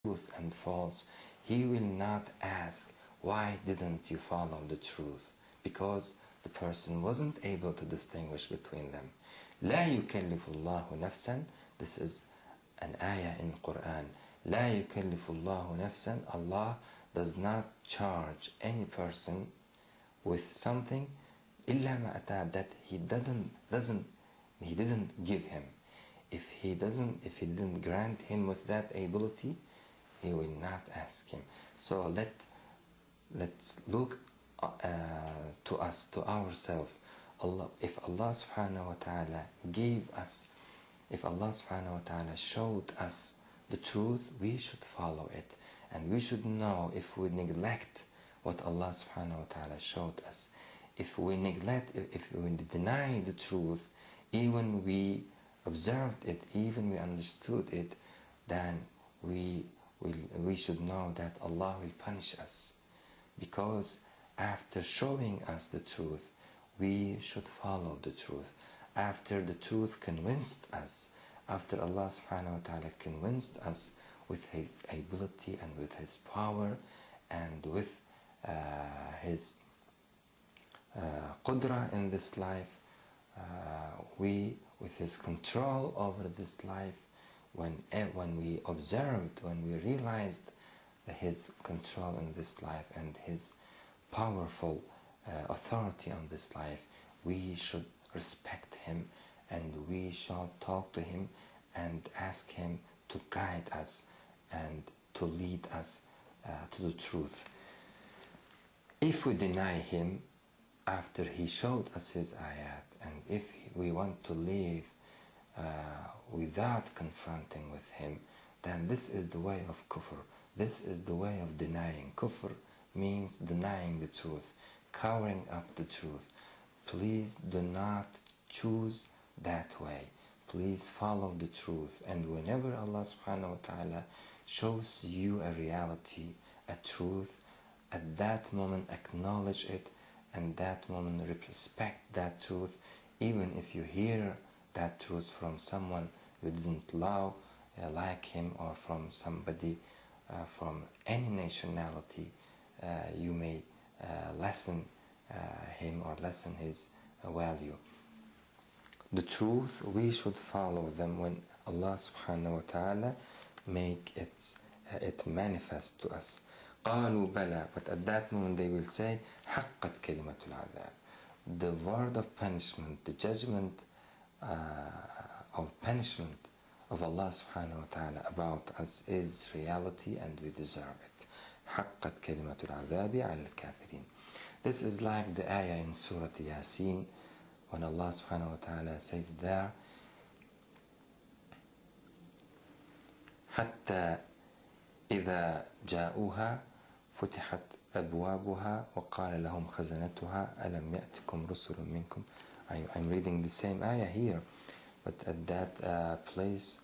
truth and false, He will not ask, why didn't you follow the truth? Because the person wasn't able to distinguish between them. لا يكلف الله نفسا. This is an ayah in Quran. لا يكلف الله نفسا. Allah does not charge any person with something إلا ما أتى, that He didn't give him. If he didn't grant him with that ability, He will not ask him. So let's look to us, to ourselves. If Allah subhanahu wa ta'ala gave us, if Allah subhanahu wa ta'ala showed us the truth, we should follow it. And we should know if we neglect what Allah subhanahu wa ta'ala showed us, if we neglect, if we deny the truth, even we observed it, even we understood it, then we should know that Allah will punish us. Because after showing us the truth, we should follow the truth. After the truth convinced us, after Allah subhanahu wa ta'ala convinced us with His ability and with His power and with His qudra in this life, with His control over this life, when we observed, when we realized His control in this life and His powerful authority on this life, we should respect Him, and we shall talk to Him and ask Him to guide us and to lead us to the truth. If we deny Him after He showed us His ayat, and if we want to live without confronting with Him, then this is the way of kufr. This is the way of denying. Kufr means denying the truth, covering up the truth. Please do not choose that way. Please follow the truth. And whenever Allah subhanahu wa ta'ala shows you a reality, a truth, at that moment acknowledge it, and that moment respect that truth, even if you hear that truth from someone you didn't love, like him, or from somebody from any nationality. You may lessen him or lessen his value. The truth, we should follow them when Allah subhanahu wa ta'ala make it manifest to us. قالوا بلى, but at that moment they will say حقت كلمة العذاب. The word of punishment, the judgment of punishment of Allah subhanahu wa ta'ala about us is reality, and we deserve it. حقت كلمة العذاب على الكافرين. This is like the ayah in Surah Yasin, when Allah subhanahu wa ta'ala says there, حتى إذا جاءوها فتحت أبوابها وقال لهم خزنتها ألم يأتكم رسل منكم. I'm reading the same ayah here, but at that place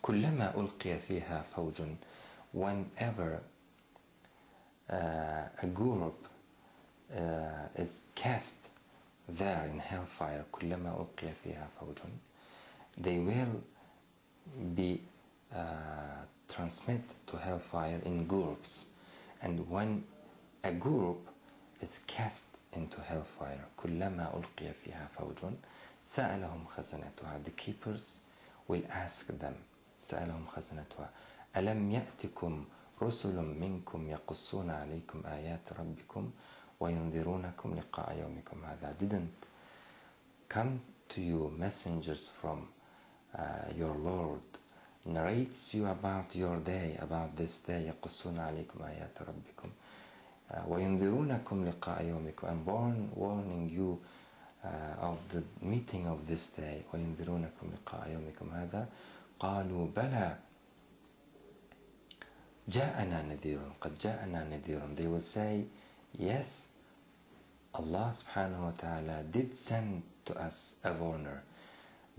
كلما ألقي فيها فوج, whenever a group is cast there in hellfire, كلما ألقي فيها فوج, they will be transmitted to hellfire in groups. And when a group is cast into hellfire, كلما ألقي فيها فوج سألهم خزنتها, the keepers will ask them, سألهم خزنتها ألم يأتكم رسل منكم يقصون عليكم آيات ربكم وينذرونكم لقاء يومكم هذا. Didn't come to you messengers from your Lord, narrates you about your day, about this day, يقصون عليكم آيات ربكم وينذرونكم لقاء يومكم, and warning you of the meeting of this day, وينذرونكم لقاء يومكم هذا. قالوا بلى جاءنا نذير قد جاءنا نذير. They will say, yes, Allah subhanahu wa ta'ala did send to us a warner.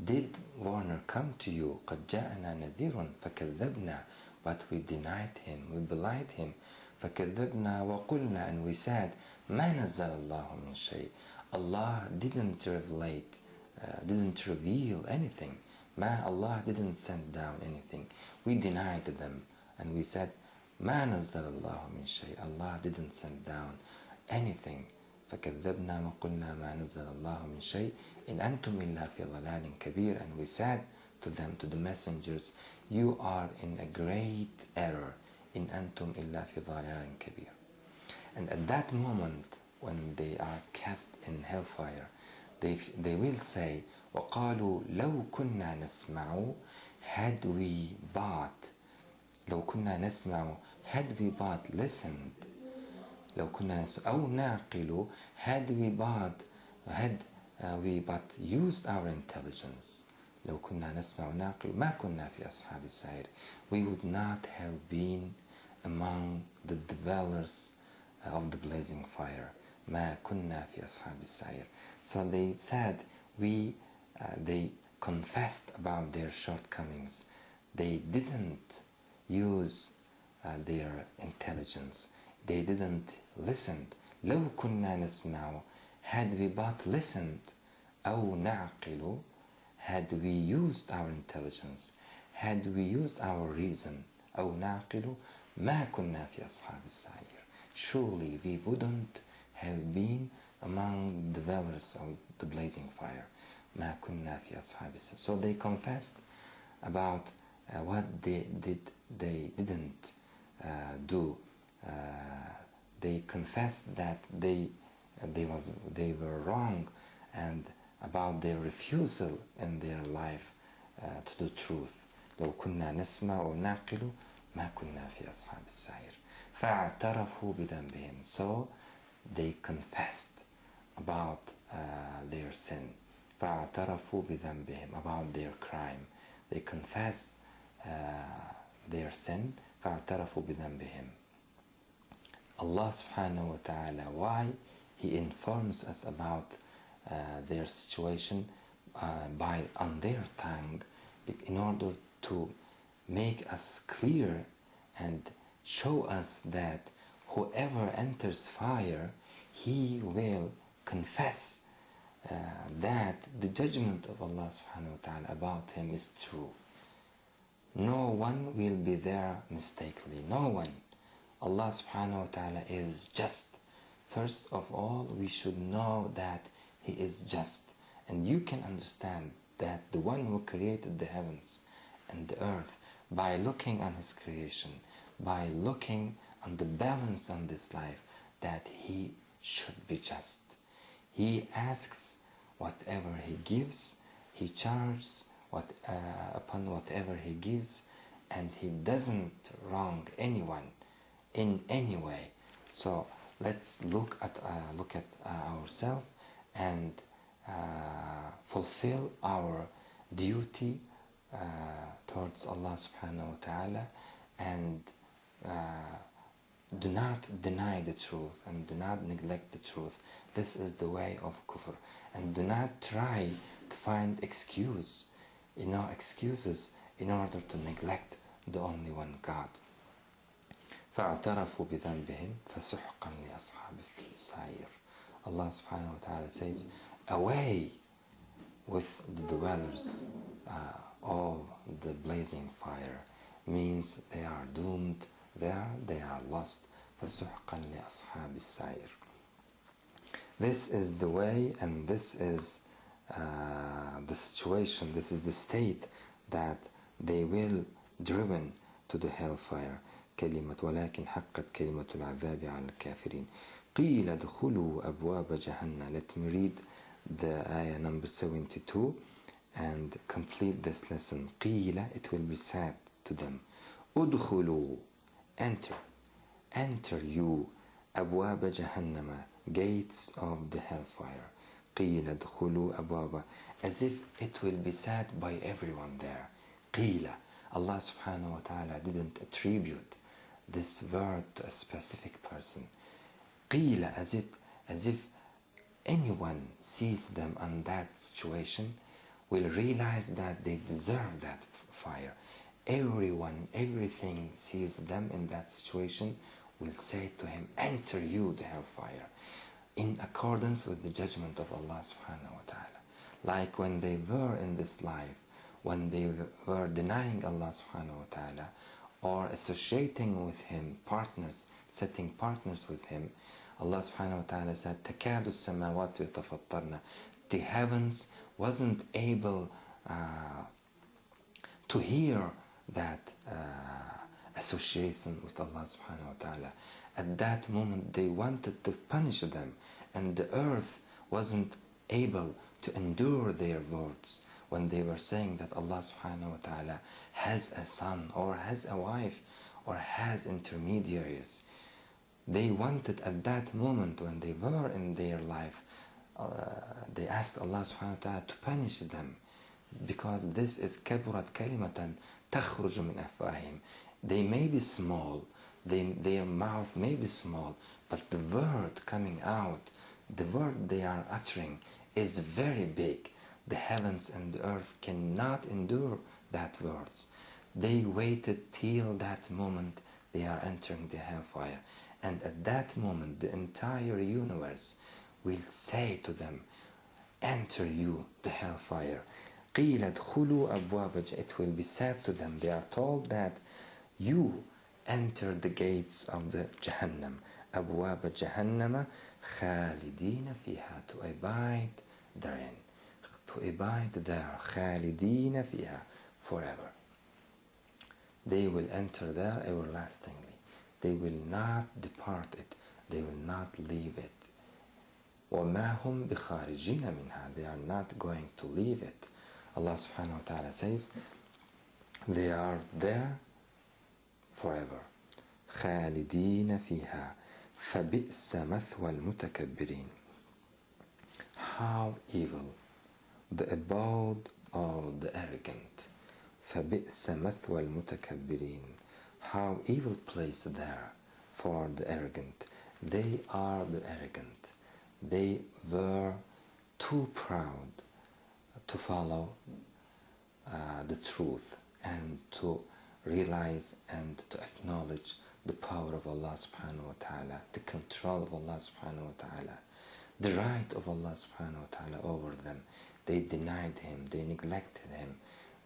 Did warner come to you? قد جاءنا نذير فكذبنا, but we denied him, we belied him. فكذبنا وقلنا, and we said, ما نزل الله من شيء. Allah didn't revelate didn't reveal anything. Allah didn't send down anything. We denied them and we said, ما نزل الله من شيء. Allah didn't send down anything. فكذبنا وقلنا ما نزل الله من شيء إن أنتم إلا في ضلال كبير. And we said to them, to the messengers, you are in a great error. إن أنتم إلا في ضلال كبير. And at that moment, when they are cast in hellfire, they will say, وقالوا لو كنا نسمع, had we but, لو كنا نسمع, had we but listened, لو كنا نسمع, أو نعقل, had we but used our intelligence, لو كنا نسمع ونعقل ما كنا في أصحاب السعير, we would not have been among the dwellers of the blazing fire. ما كنا في أصحاب السعير. So they said, they confessed about their shortcomings. They didn't use their intelligence. They didn't listen. لو كنا نسمع, had we but listened, أو نعقل, had we used our intelligence, had we used our reason, أو نعقل, ما كنا في أصحاب السعير. Surely we wouldn't have been among the dwellers of the blazing fire. ما كنا في أصحاب السعير. So they confessed about what they didn't do. They confessed that they were wrong, and about their refusal in their life to the truth. لو كنا نسمع ونعقل ما كنا في أصحاب السعير. فاعترفوا بذنبهم. So they confessed about their sin. فاعترفوا بذنبهم, about their crime. They confessed their sin. فاعترفوا بذنبهم. Allah subhanahu wa ta'ala, why He informs us about their situation on their tongue, in order to make us clear and show us that whoever enters fire, he will confess that the judgment of Allah subhanahu wa ta'ala about him is true. No one will be there mistakenly. No one. Allah subhanahu wa ta'ala is just. First of all, we should know that He is just. And you can understand that the one who created the heavens and the earth, by looking on His creation, by looking on the balance on this life, that He should be just. He asks whatever He gives, He charges upon whatever He gives, and He doesn't wrong anyone in any way. So let's look at ourselves and fulfill our duty towards Allah subhanahu wa ta'ala, and do not deny the truth and do not neglect the truth. This is the way of kufr. And do not try to find excuses in order to neglect the only one God. فاعترفوا بذنبهم فسحقا لأصحاب السعير. Allah subhanahu wa ta'ala says, away with the dwellers of the blazing fire, means they are doomed, they are lost. فسحقا لأصحاب السعير. This is the way, and this is the situation, this is the state that they will driven to the hellfire. كلمة ولكن حقت كلمة العذاب على الكافرين. قيل ادخلوا أبواب جهنم. Let me read the ayah number 72 and complete this lesson. قيل, it will be said to them, ادخلوا, enter you, أبواب جهنم, gates of the hellfire. قيل ادخلوا أبواب, as if it will be said by everyone there. قيل, Allah subhanahu wa ta'ala didn't attribute this word to a specific person. قيل, as if anyone sees them on that situation will realize that they deserve that fire. Everyone, everything sees them in that situation will say to him, enter you the hellfire, in accordance with the judgment of Allah subhanahu wa ta'ala. like when they were in this life, when they were denying Allah subhanahu wa ta'ala or associating with Him, partners, setting partners with Him. Allah subhanahu wa ta'ala said, تَكَادُ السَّمَاوَاتُ يَتَفَطَّرْنَ. The heavens wasn't able to hear that association with Allah subhanahu wa ta'ala. At that moment they wanted to punish them, and the earth wasn't able to endure their words when they were saying that Allah subhanahu wa ta'ala has a son or has a wife or has intermediaries. They wanted at that moment when they were in their life, they asked Allah subhanahu wa ta'ala to punish them, because this is kaburat kalimatan takhruju min afwahim. They may be small, their mouth may be small, but the word coming out, the word they are uttering is very big. The heavens and the earth cannot endure that words. They waited till that moment they are entering the hellfire. And at that moment the entire universe will say to them, enter you the hellfire. قِيلَ ادْخُلُوا أَبْوَابَ. It will be said to them, they are told that you enter the gates of the Jahannam. أَبْوَابَ جَهَنَّمَ خَالِدِينَ فِيهَا. To abide therein. To abide there. خَالِدِينَ فِيهَا. Forever. They will enter there everlastingly. They will not depart it. They will not leave it. وَمَا هُمْ بِخَارِجِينَ مِنْهَا. They are not going to leave it. Allah subhanahu wa ta'ala says, they are there forever. خَالِدِينَ فِيهَا فَبِئْسَ مَثْوَى الْمُتَكَبِّرِينَ. How evil the abode of the arrogant. فَبِئْسَ مَثْوَى الْمُتَكَبِّرِينَ. How evil place there for the arrogant. They are the arrogant. They were too proud to follow the truth and to realize and to acknowledge the power of Allah subhanahu wa ta'ala, the control of Allah subhanahu wa ta'ala, the right of Allah subhanahu wa ta'ala over them. They denied Him, they neglected Him.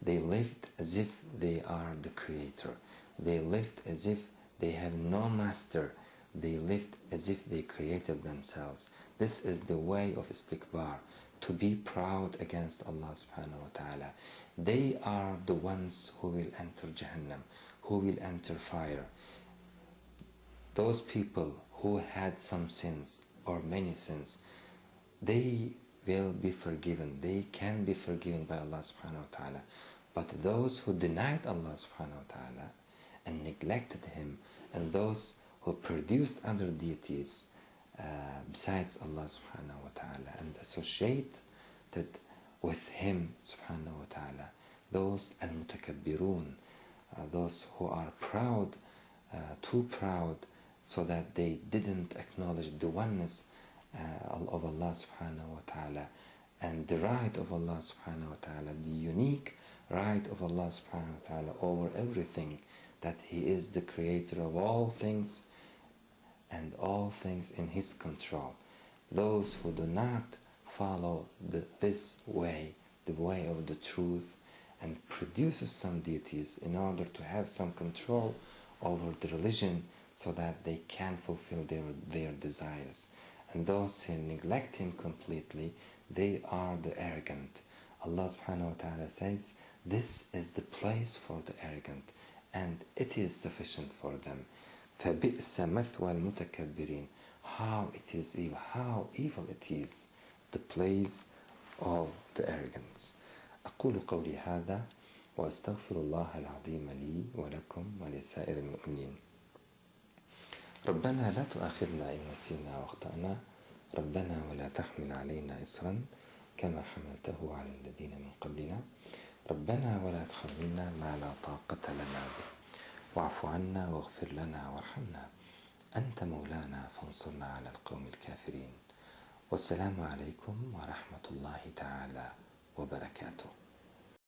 They lived as if they are the creator. They lived as if they have no master. They lived as if they created themselves. This is the way of istikbar, to be proud against Allah subhanahu wa ta'ala. They are the ones who will enter Jahannam, who will enter fire. Those people who had some sins or many sins, they will be forgiven. They can be forgiven by Allah subhanahu wa ta'ala. But those who denied Allah subhanahu wa ta'ala and neglected Him, and those who produced other deities besides Allah subhanahu wa ta'ala and associated with Him subhanahu wa ta'ala, those al-mutakabbirun, those who are proud, too proud, so that they didn't acknowledge the oneness of Allah subhanahu wa ta'ala and the right of Allah subhanahu wa ta'ala, the unique right of Allah subhanahu wa ta'ala over everything, that He is the creator of all things and all things in His control. Those who do not follow this way, the way of the truth, and produces some deities in order to have some control over the religion so that they can fulfill their desires. And those who neglect Him completely, they are the arrogant. Allah subhanahu wa ta'ala says, this is the place for the arrogant, and it is sufficient for them. فَبِئْسَ مَثْوَى الْمُتَكَبِّرِينَ. How it is evil, how evil it is, the place of the arrogance. أقول قولي هذا وأستغفر الله العظيم لي ولكم ولسائر المؤمنين. ربنا لا تؤاخذنا إن نسينا وأخطأنا. ربنا ولا تحمل علينا إصرا كما حملته على الذين من قبلنا. ربنا ولا تحملنا ما لا طاقة لنا به. واعف عنا واغفر لنا وارحمنا. أنت مولانا فانصرنا على القوم الكافرين. والسلام عليكم ورحمة الله تعالى وبركاته.